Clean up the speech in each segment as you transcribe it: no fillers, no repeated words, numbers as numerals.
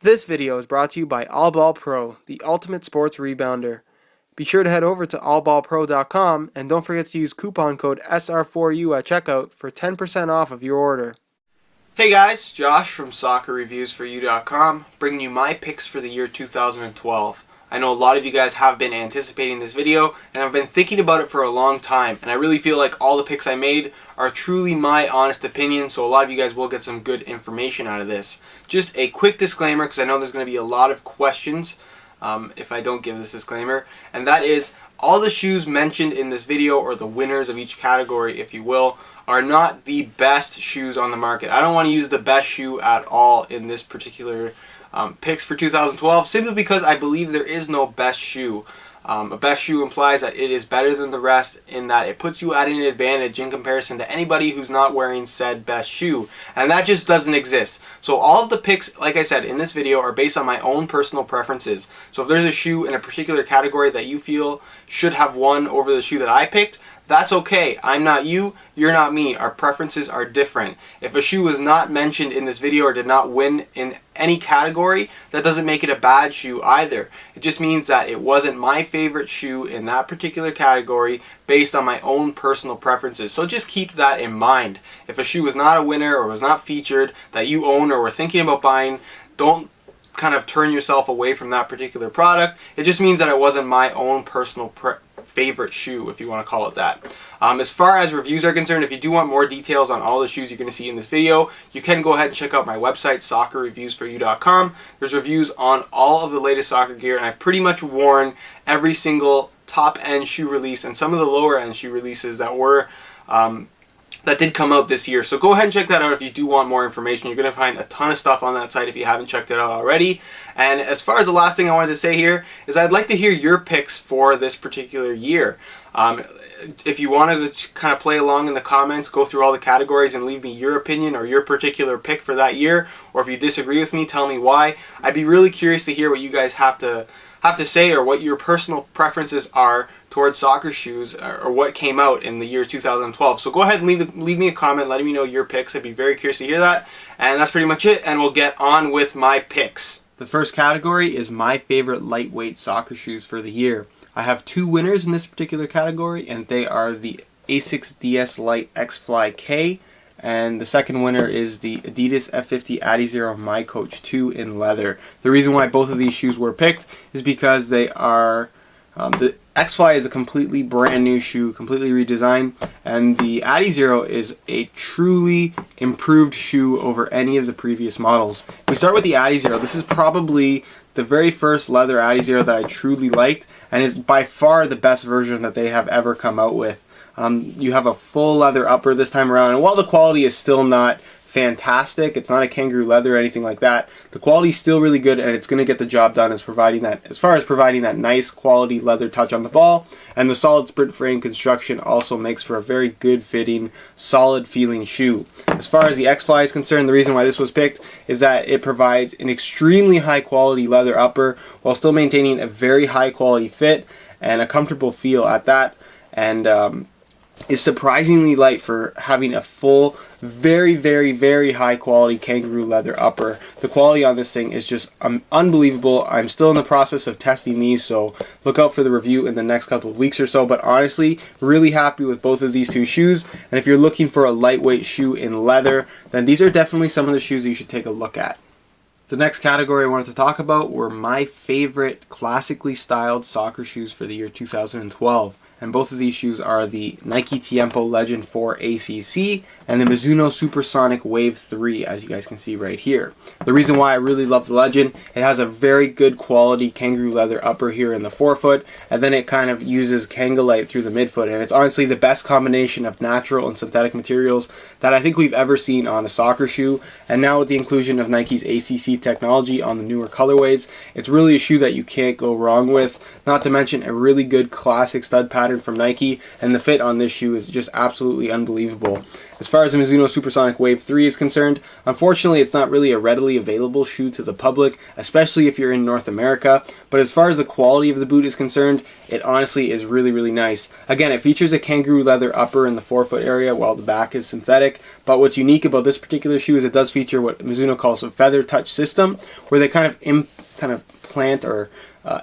This video is brought to you by All Ball Pro, the ultimate sports rebounder. Be sure to head over to allballpro.com and don't forget to use coupon code SR4U at checkout for 10% off of your order. Hey guys, Josh from soccerreviewsforyou.com bringing you my picks for the year 2012. I know a lot of you guys have been anticipating this video and I've been thinking about it for a long time, and I really feel like all the picks I made are truly my honest opinion, so a lot of you guys will get some good information out of this. Just a quick disclaimer, because I know there's going to be a lot of questions if I don't give this disclaimer, and that is all the shoes mentioned in this video, or the winners of each category if you will, are not the best shoes on the market. I don't want to use the best shoe at all in this particular picks for 2012, simply because I believe there is no best shoe. A best shoe implies that it is better than the rest, in that it puts you at an advantage in comparison to anybody who's not wearing said best shoe, and that just doesn't exist. So all of the picks, like I said in this video, are based on my own personal preferences. So if there's a shoe in a particular category that you feel should have won over the shoe that I picked, that's okay. I'm not you, you're not me. Our preferences are different. If a shoe was not mentioned in this video or did not win in any category, that doesn't make it a bad shoe either. It just means that it wasn't my favorite shoe in that particular category based on my own personal preferences. So just keep that in mind. If a shoe was not a winner or was not featured that you own or were thinking about buying, don't kind of turn yourself away from that particular product. It just means that it wasn't my own personal favorite shoe, if you want to call it that. As far as reviews are concerned, if you do want more details on all the shoes you're going to see in this video, you can go ahead and check out my website, soccerreviewsforyou.com. There's reviews on all of the latest soccer gear, and I've pretty much worn every single top-end shoe release and some of the lower-end shoe releases that were that did come out this year. So go ahead and check that out if you do want more information. You're going to find a ton of stuff on that site if you haven't checked it out already. And as far as the last thing I wanted to say here is I'd like to hear your picks for this particular year. If you want to kind of play along in the comments, go through all the categories and leave me your opinion or your particular pick for that year, or if you disagree with me, tell me why. I'd be really curious to hear what you guys have to say, or what your personal preferences are towards soccer shoes, or what came out in the year 2012. So go ahead and leave me a comment letting me know your picks. I'd be very curious to hear that. And that's pretty much it, and we'll get on with my picks. The first category is my favorite lightweight soccer shoes for the year. I have two winners in this particular category, and they are the Asics DS Lite X-Fly K, and the second winner is the Adidas F50 Adizero My Coach 2 in leather. The reason why both of these shoes were picked is because they are the X-Fly is a completely brand new shoe, completely redesigned, and the Adizero is a truly improved shoe over any of the previous models. If we start with the Adizero, this is probably the very first leather Adizero that I truly liked, and is by far the best version that they have ever come out with. You have a full leather upper this time around, and while the quality is still not fantastic, it's not a kangaroo leather or anything like that, the quality is still really good, and it's going to get the job done as far as providing that nice quality leather touch on the ball. And the solid sprint frame construction also makes for a very good fitting, solid feeling shoe. As far as the X-Fly is concerned, the reason why this was picked is that it provides an extremely high quality leather upper while still maintaining a very high quality fit and a comfortable feel at that, and is surprisingly light for having a full, very, very, very high quality kangaroo leather upper. The quality on this thing is just unbelievable. I'm still in the process of testing these, so look out for the review in the next couple of weeks or so. But honestly, really happy with both of these two shoes. And if you're looking for a lightweight shoe in leather, then these are definitely some of the shoes that you should take a look at. The next category I wanted to talk about were my favorite classically styled soccer shoes for the year 2012. And both of these shoes are the Nike Tiempo Legend 4 ACC and the Mizuno Supersonic Wave 3, as you guys can see right here. The reason why I really love the Legend, it has a very good quality kangaroo leather upper here in the forefoot, and then it kind of uses Kangolite through the midfoot, and it's honestly the best combination of natural and synthetic materials that I think we've ever seen on a soccer shoe. And now with the inclusion of Nike's ACC technology on the newer colorways, it's really a shoe that you can't go wrong with. Not to mention a really good classic stud pattern pattern from Nike, and the fit on this shoe is just absolutely unbelievable. As far as the Mizuno Supersonic Wave 3 is concerned, unfortunately it's not really a readily available shoe to the public, especially if you're in North America, but as far as the quality of the boot is concerned, it honestly is really nice. Again, it features a kangaroo leather upper in the forefoot area while the back is synthetic, but what's unique about this particular shoe is it does feature what Mizuno calls a feather touch system, where they kind of plant or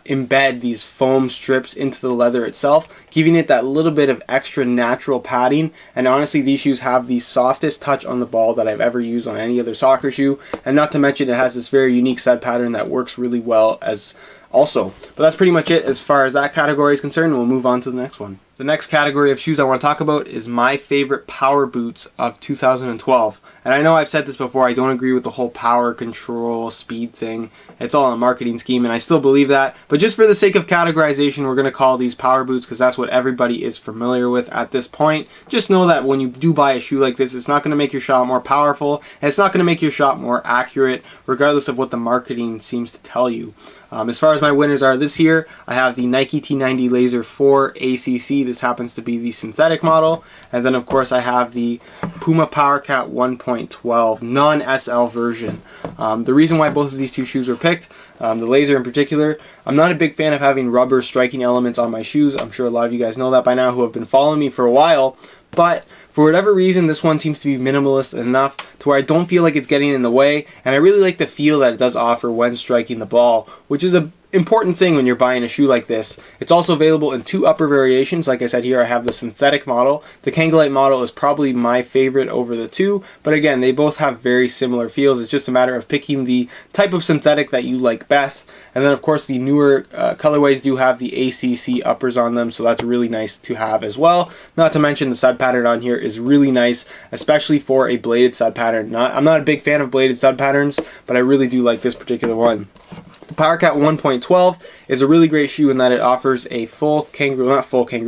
embed these foam strips into the leather itself, giving it that little bit of extra natural padding. And honestly, these shoes have the softest touch on the ball that I've ever used on any other soccer shoe, and not to mention it has this very unique stud pattern that works really well as also. But that's pretty much it as far as that category is concerned. We'll move on to the next one. The next category of shoes I want to talk about is my favorite power boots of 2012. And I know I've said this before, I don't agree with the whole power, control, speed thing. It's all a marketing scheme, and I still believe that. But just for the sake of categorization, we're going to call these power boots because that's what everybody is familiar with at this point. Just know that when you do buy a shoe like this, it's not going to make your shot more powerful, and it's not going to make your shot more accurate, regardless of what the marketing seems to tell you. As far as my winners are this year, I have the Nike T90 Laser 4 ACC. This happens to be the synthetic model. And then, of course, I have the Puma PowerCat 1.12 non-SL version. The reason why both of these two shoes were picked, the Laser in particular, I'm not a big fan of having rubber striking elements on my shoes. I'm sure a lot of you guys know that by now who have been following me for a while. But for whatever reason, this one seems to be minimalist enough to where I don't feel like it's getting in the way, and I really like the feel that it does offer when striking the ball, which is an important thing when you're buying a shoe like this. It's also available in two upper variations. Like I said here, I have the synthetic model. The Kangalite model is probably my favorite over the two, but again, they both have very similar feels. It's just a matter of picking the type of synthetic that you like best. And then, of course, the newer colorways do have the ACC uppers on them, so that's really nice to have as well. Not to mention the stud pattern on here is really nice, especially for a bladed stud pattern. I'm not a big fan of bladed stud patterns, but I really do like this particular one. The PowerCat 1.12 is a really great shoe in that it offers a kangaroo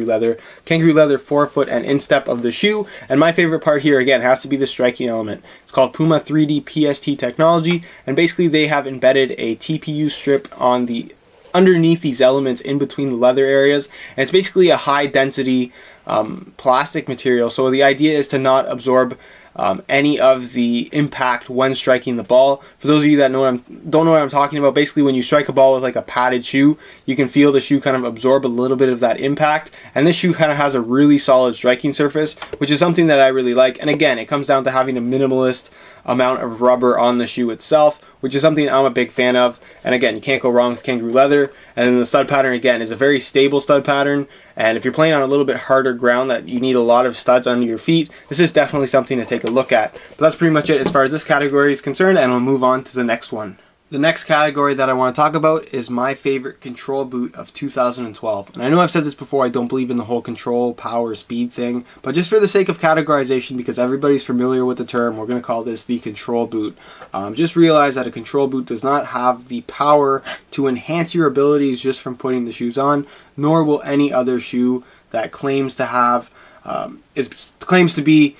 leather forefoot and instep of the shoe. And my favorite part here, again, has to be the striking element. It's called Puma 3D PST technology, and basically they have embedded a TPU strip on the underneath these elements in between the leather areas, and it's basically a high density plastic material. So the idea is to not absorb any of the impact when striking the ball. For those of you that don't know what I'm talking about, basically when you strike a ball with like a padded shoe, you can feel the shoe kind of absorb a little bit of that impact, and this shoe kind of has a really solid striking surface, which is something that I really like. And again, it comes down to having a minimalist amount of rubber on the shoe itself, which is something I'm a big fan of. And again, you can't go wrong with kangaroo leather. And then the stud pattern, again, is a very stable stud pattern, and if you're playing on a little bit harder ground that you need a lot of studs under your feet, this is definitely something to take a look at. But that's pretty much it as far as this category is concerned, and we'll move on to the next one. The next category that I want to talk about is my favorite control boot of 2012. And I know I've said this before, I don't believe in the whole control, power, speed thing, but just for the sake of categorization, because everybody's familiar with the term, we're going to call this the control boot. Just realize that a control boot does not have the power to enhance your abilities just from putting the shoes on, nor will any other shoe that claims to have, claims to be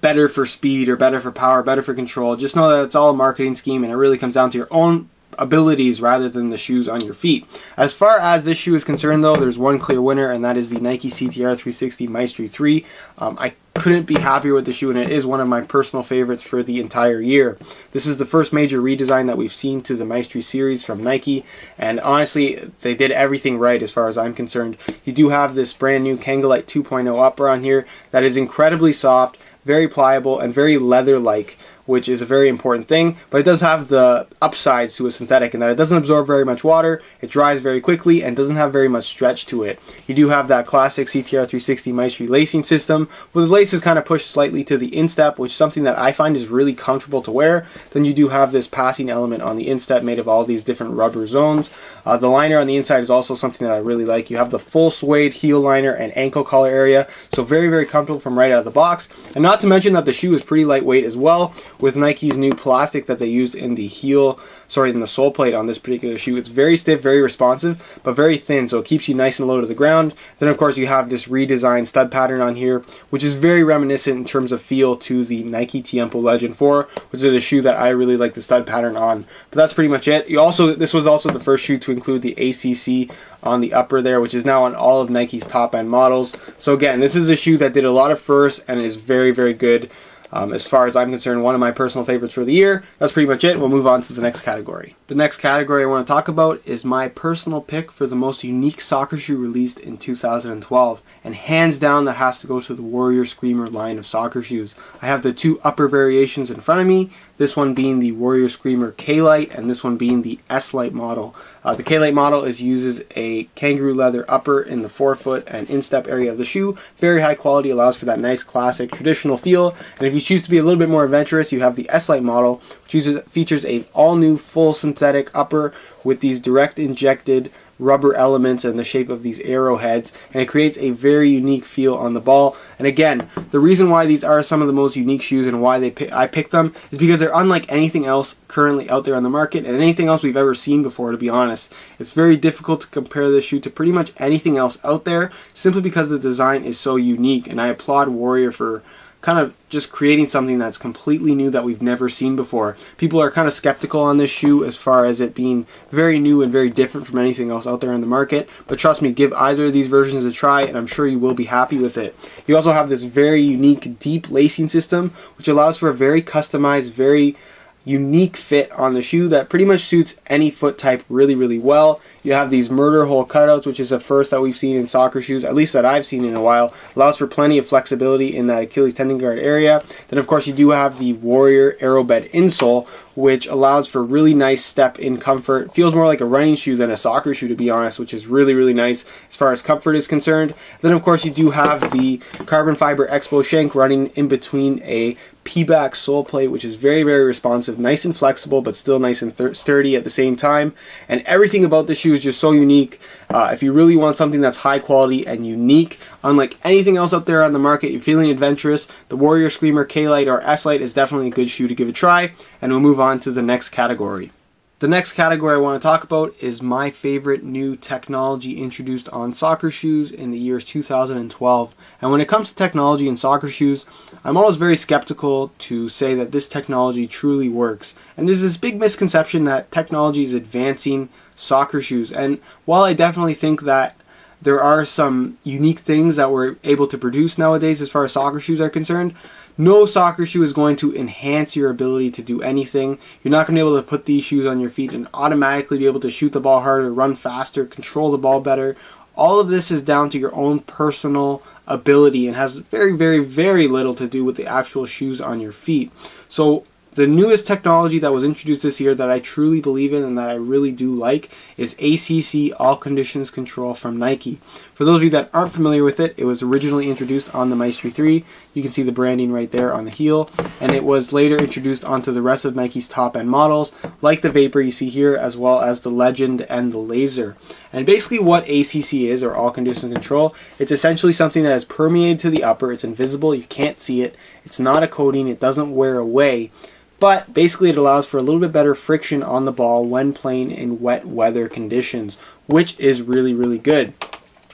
better for speed or better for power, better for control. Just know that it's all a marketing scheme, and it really comes down to your own abilities rather than the shoes on your feet. As far as this shoe is concerned though, there's one clear winner, and that is the Nike CTR 360 Maestri 3. I couldn't be happier with the shoe, and it is one of my personal favorites for the entire year. This is the first major redesign that we've seen to the Maestri series from Nike, and honestly, they did everything right as far as I'm concerned. You do have this brand new Kangalite 2.0 upper on here that is incredibly soft, very pliable, and very leather-like, which is a very important thing, but it does have the upsides to a synthetic in that it doesn't absorb very much water, it dries very quickly, and doesn't have very much stretch to it. You do have that classic CTR 360 Maestri lacing system, with the laces kind of pushed slightly to the instep, which is something that I find is really comfortable to wear. Then you do have this passing element on the instep made of all these different rubber zones. The liner on the inside is also something that I really like. You have the full suede heel liner and ankle collar area, so very, very comfortable from right out of the box. And not to mention that the shoe is pretty lightweight as well, with Nike's new plastic that they used in the in the sole plate on this particular shoe. It's very stiff, very responsive, but very thin, so it keeps you nice and low to the ground. Then of course you have this redesigned stud pattern on here, which is very reminiscent in terms of feel to the Nike Tiempo Legend 4, which is a shoe that I really like the stud pattern on. But that's pretty much it. This was also the first shoe to include the ACC on the upper there, which is now on all of Nike's top end models. So again, this is a shoe that did a lot of firsts and is very, very good. As far as I'm concerned, one of my personal favorites for the year. That's pretty much it. We'll move on to the next category. The next category I want to talk about is my personal pick for the most unique soccer shoe released in 2012. And hands down, that has to go to the Warrior Screamer line of soccer shoes. I have the two upper variations in front of me, this one being the Warrior Screamer K-Lite and this one being the S-Lite model. The K-Lite model uses a kangaroo leather upper in the forefoot and instep area of the shoe. Very high quality, allows for that nice classic traditional feel. And if you choose to be a little bit more adventurous, you have the S-Lite model, which features a all-new full synthetic upper with these direct injected rubber elements in the shape of these arrowheads, and it creates a very unique feel on the ball. And again, the reason why these are some of the most unique shoes and why I picked them is because they're unlike anything else currently out there on the market and anything else we've ever seen before, to be honest. It's very difficult to compare this shoe to pretty much anything else out there simply because the design is so unique, and I applaud Warrior for kind of just creating something that's completely new that we've never seen before. People are kind of skeptical on this shoe as far as it being very new and very different from anything else out there in the market, but trust me, give either of these versions a try and I'm sure you will be happy with it. You also have this very unique deep lacing system, which allows for a very customized, very unique fit on the shoe that pretty much suits any foot type really, really well. You have these murder hole cutouts, which is a first that we've seen in soccer shoes, at least that I've seen in a while. Allows for plenty of flexibility in that Achilles tendon guard area. Then of course you do have the Warrior Aerobed insole, which allows for really nice step in comfort. Feels more like a running shoe than a soccer shoe, to be honest, which is really, really nice as far as comfort is concerned. Then of course you do have the carbon fiber Expo shank running in between a P-back sole plate, which is very, very responsive, nice and flexible, but still nice and sturdy at the same time. And everything about the shoe is just so unique. If you really want something that's high quality and unique, unlike anything else out there on the market, you're feeling adventurous, the Warrior Screamer K-Lite or S-Lite is definitely a good shoe to give a try. And we'll move on to the next category. The next category I want to talk about is my favorite new technology introduced on soccer shoes in the year 2012. And when it comes to technology in soccer shoes, I'm always very skeptical to say that this technology truly works. And there's this big misconception that technology is advancing soccer shoes. And while I definitely think that there are some unique things that we're able to produce nowadays as far as soccer shoes are concerned, no soccer shoe is going to enhance your ability to do anything. You're not going to be able to put these shoes on your feet and automatically be able to shoot the ball harder, run faster, control the ball better. All of this is down to your own personal ability and has very, very, very little to do with the actual shoes on your feet. So the newest technology that was introduced this year that I truly believe in and that I really do like is ACC All Conditions Control from Nike. For those of you that aren't familiar with it, it was originally introduced on the Maestri 3. You can see the branding right there on the heel, and it was later introduced onto the rest of Nike's top-end models, like the Vapor you see here, as well as the Legend and the Laser. And basically what ACC is, or All Conditions Control, it's essentially something that is permeated to the upper. It's invisible, you can't see it, it's not a coating, it doesn't wear away. But basically it allows for a little bit better friction on the ball when playing in wet weather conditions, which is really, really good.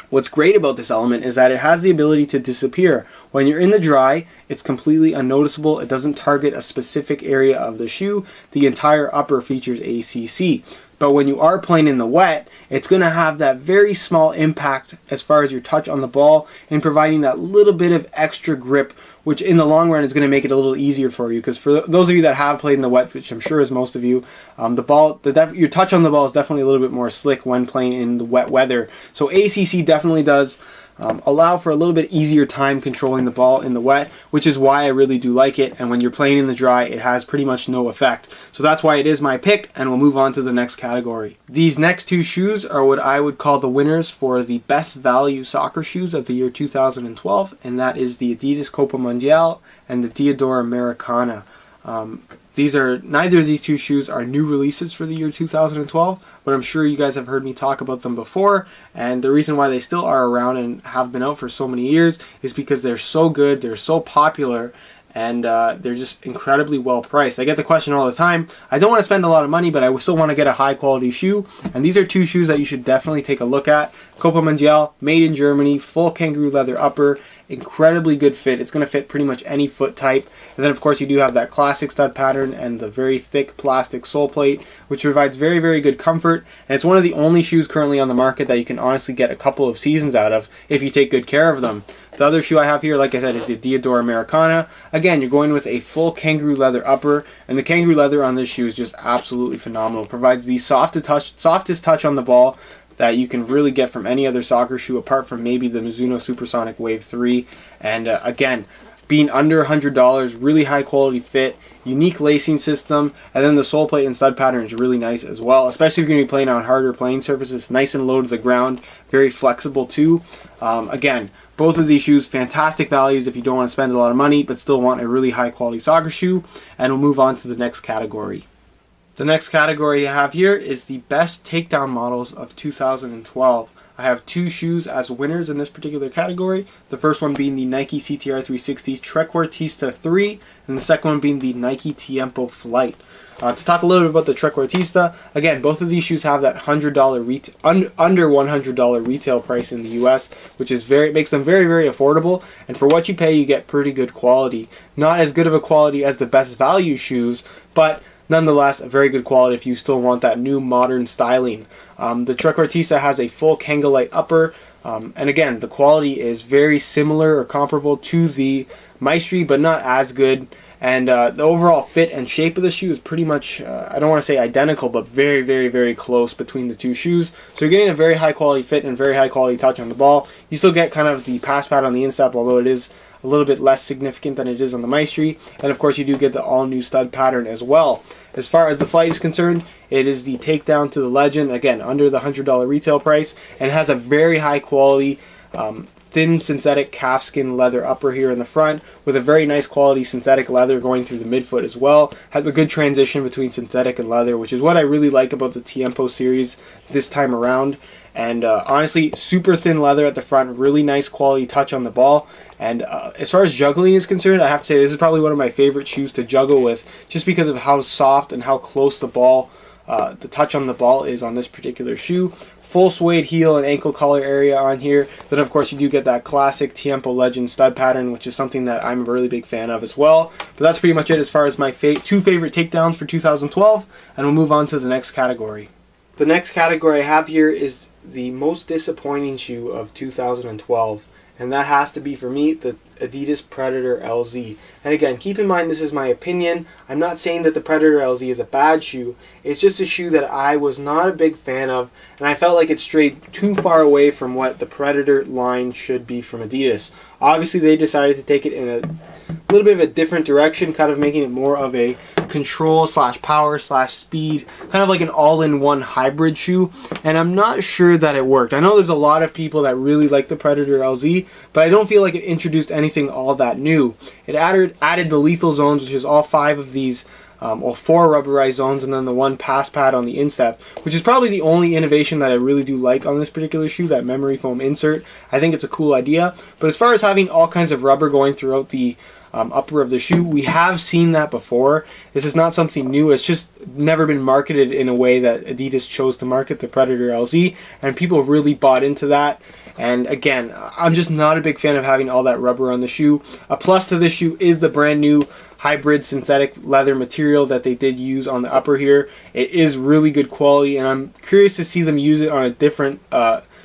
What's great about this element is that it has the ability to disappear. When you're in the dry, it's completely unnoticeable. It doesn't target a specific area of the shoe. The entire upper features ACC. But when you are playing in the wet, it's going to have that very small impact as far as your touch on the ball and providing that little bit of extra grip, which in the long run is going to make it a little easier for you. Because for those of you that have played in the wet, which I'm sure is most of you, your touch on the ball is definitely a little bit more slick when playing in the wet weather. So ACC definitely does allow for a little bit easier time controlling the ball in the wet, which is why I really do like it. And when you're playing in the dry, it has pretty much no effect. So that's why it is my pick, and we'll move on to the next category. These next two shoes are what I would call the winners for the best value soccer shoes of the year 2012, and that is the Adidas Copa Mundial and the Diadora Americana. Neither of these two shoes are new releases for the year 2012, but I'm sure you guys have heard me talk about them before, and the reason why they still are around and have been out for so many years is because they're so good, they're so popular, and they're just incredibly well priced. I get the question all the time. I don't want to spend a lot of money, but I still want to get a high quality shoe, and these are two shoes that you should definitely take a look at. Copa Mundial, made in Germany, full kangaroo leather upper, incredibly good fit. It's going to fit pretty much any foot type. And then of course you do have that classic stud pattern and the very thick plastic sole plate, which provides very, very good comfort. And it's one of the only shoes currently on the market that you can honestly get a couple of seasons out of if you take good care of them. The other shoe I have here, like I said, is the Diadora Americana. Again, you're going with a full kangaroo leather upper, and the kangaroo leather on this shoe is just absolutely phenomenal. It provides the softest touch on the ball that you can really get from any other soccer shoe, apart from maybe the Mizuno Supersonic Wave 3. And again, being under $100, really high quality fit, unique lacing system, and then the sole plate and stud pattern is really nice as well, especially if you're going to be playing on harder playing surfaces. Nice and low to the ground, very flexible too. Again, both of these shoes, fantastic values if you don't want to spend a lot of money but still want a really high quality soccer shoe. And we'll move on to the next category. The next category I have here is the best takedown models of 2012. I have two shoes as winners in this particular category. The first one being the Nike CTR 360 Trequartista 3, and the second one being the Nike Tiempo Flight. To talk a little bit about the Trequartista, again, both of these shoes have that under $100 retail price in the US, which is makes them very, very affordable. And for what you pay, you get pretty good quality. Not as good of a quality as the best value shoes, but nonetheless, a very good quality if you still want that new modern styling. The Trequartista has a full Kangalite upper, and again, the quality is very similar or comparable to the Maestri, but not as good. And the overall fit and shape of the shoe is pretty much, I don't want to say identical, but very, very, very close between the two shoes. So you're getting a very high quality fit and very high quality touch on the ball. You still get kind of the pass pad on the instep, although it is a little bit less significant than it is on the Maestri. And of course you do get the all new stud pattern as well. As far as the Flight is concerned, it is the Takedown to the Legend, again under the $100 retail price, and it has a very high quality thin synthetic calfskin leather upper here in the front with a very nice quality synthetic leather going through the midfoot as well. Has a good transition between synthetic and leather, which is what I really like about the Tiempo series this time around. And honestly, super thin leather at the front, really nice quality touch on the ball. And as far as juggling is concerned, I have to say this is probably one of my favorite shoes to juggle with, just because of how soft and how close the ball, the touch on the ball is on this particular shoe. Full suede heel and ankle collar area on here. Then of course you do get that classic Tiempo Legend stud pattern, which is something that I'm a really big fan of as well. But that's pretty much it as far as my two favorite takedowns for 2012, and we'll move on to the next category. The next category I have here is the most disappointing shoe of 2012, and that has to be for me the Adidas Predator LZ. And again, keep in mind this is my opinion. I'm not saying that the Predator LZ is a bad shoe. It's just a shoe that I was not a big fan of, and I felt like it strayed too far away from what the Predator line should be from Adidas. Obviously they decided to take it in a little bit of a different direction, kind of making it more of a control slash power slash speed, kind of like an all-in-one hybrid shoe, and I'm not sure that it worked. I know there's a lot of people that really like the Predator LZ, but I don't feel like it introduced anything all that new. It added the lethal zones, which is all 5 of these, or 4 rubberized zones, and then the 1 pass pad on the instep, which is probably the only innovation that I really do like on this particular shoe, that memory foam insert. I think it's a cool idea. But as far as having all kinds of rubber going throughout the upper of the shoe, we have seen that before. This is not something new. It's just never been marketed in a way that Adidas chose to market the Predator LZ, and people really bought into that. And again, I'm just not a big fan of having all that rubber on the shoe. A plus to this shoe is the brand new hybrid synthetic leather material that they did use on the upper here. It is really good quality, and I'm curious to see them use it on a different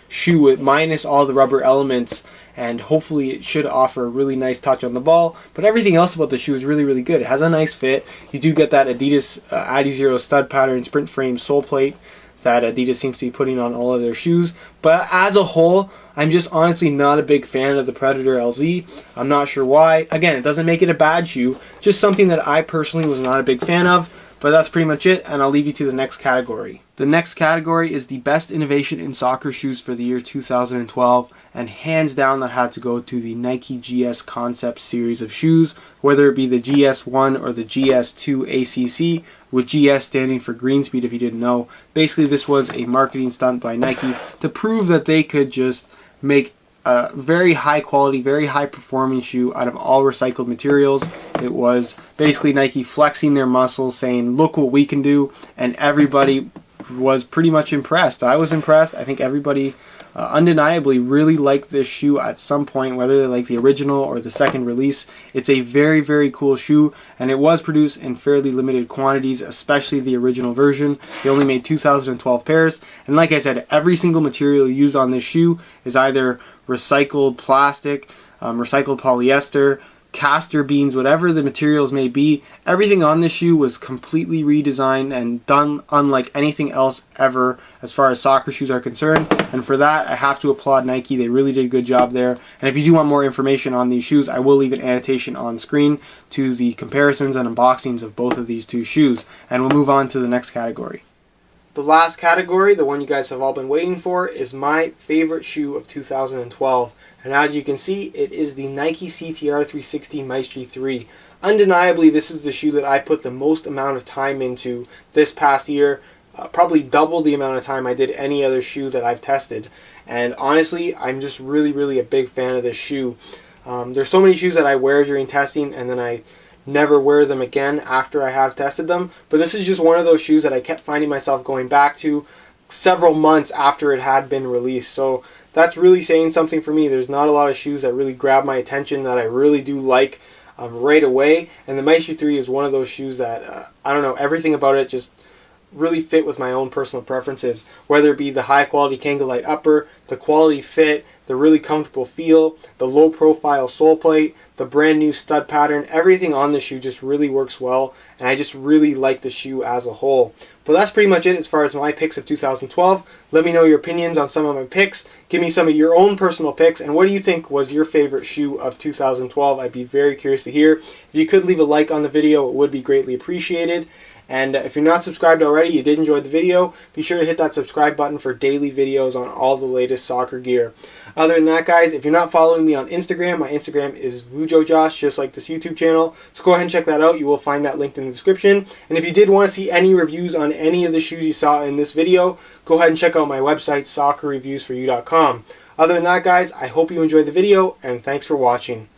shoe with minus all the rubber elements, and hopefully it should offer a really nice touch on the ball. But everything else about the shoe is really, really good. It has a nice fit. You do get that Adidas Adizero stud pattern sprint frame sole plate that Adidas seems to be putting on all of their shoes. But as a whole, I'm just honestly not a big fan of the Predator LZ. I'm not sure why. Again, it doesn't make it a bad shoe, just something that I personally was not a big fan of. But that's pretty much it, and I'll leave you to the next category. The next category is the best innovation in soccer shoes for the year 2012, and hands down that had to go to the Nike GS Concept series of shoes, whether it be the GS1 or the GS2 ACC, with GS standing for green speed if you didn't know. Basically this was a marketing stunt by Nike to prove that they could just make a very high quality, very high performing shoe out of all recycled materials. It was basically Nike flexing their muscles, saying, look what we can do, and everybody was pretty much impressed. I was impressed. I think everybody undeniably really liked this shoe at some point, whether they like the original or the second release. It's a very, very cool shoe, and it was produced in fairly limited quantities, especially the original version. They only made 2012 pairs, and like I said, every single material used on this shoe is either recycled plastic, recycled polyester, castor beans, whatever the materials may be. Everything on this shoe was completely redesigned and done unlike anything else ever as far as soccer shoes are concerned, and for that I have to applaud Nike. They really did a good job there. And if you do want more information on these shoes, I will leave an annotation on screen to the comparisons and unboxings of both of these two shoes, and we'll move on to the next category. The last category, the one you guys have all been waiting for, is my favorite shoe of 2012. And as you can see, it is the Nike CTR 360 Maestri 3. Undeniably, this is the shoe that I put the most amount of time into this past year. Probably double the amount of time I did any other shoe that I've tested. And honestly, I'm just really a big fan of this shoe. There's so many shoes that I wear during testing and then I never wear them again after I have tested them, but this is just one of those shoes that I kept finding myself going back to several months after it had been released. So that's really saying something for me. There's not a lot of shoes that really grab my attention that I really do like right away, and the Maestri 3 is one of those shoes that I don't know, everything about it just really fit with my own personal preferences, whether it be the high quality Kangol Light upper, the quality fit, the really comfortable feel, the low profile sole plate, the brand new stud pattern. Everything on the shoe just really works well, and I just really like the shoe as a whole. But that's pretty much it as far as my picks of 2012. Let me know your opinions on some of my picks. Give me some of your own personal picks, and what do you think was your favorite shoe of 2012? I'd be very curious to hear. If you could leave a like on the video, it would be greatly appreciated. And if you're not subscribed already, you did enjoy the video, be sure to hit that subscribe button for daily videos on all the latest soccer gear. Other than that, guys, if you're not following me on Instagram, my Instagram is VujoJosh, just like this YouTube channel. So go ahead and check that out. You will find that linked in the description. And if you did want to see any reviews on any of the shoes you saw in this video, go ahead and check out my website, soccerreviewsforyou.com. Other than that, guys, I hope you enjoyed the video, and thanks for watching.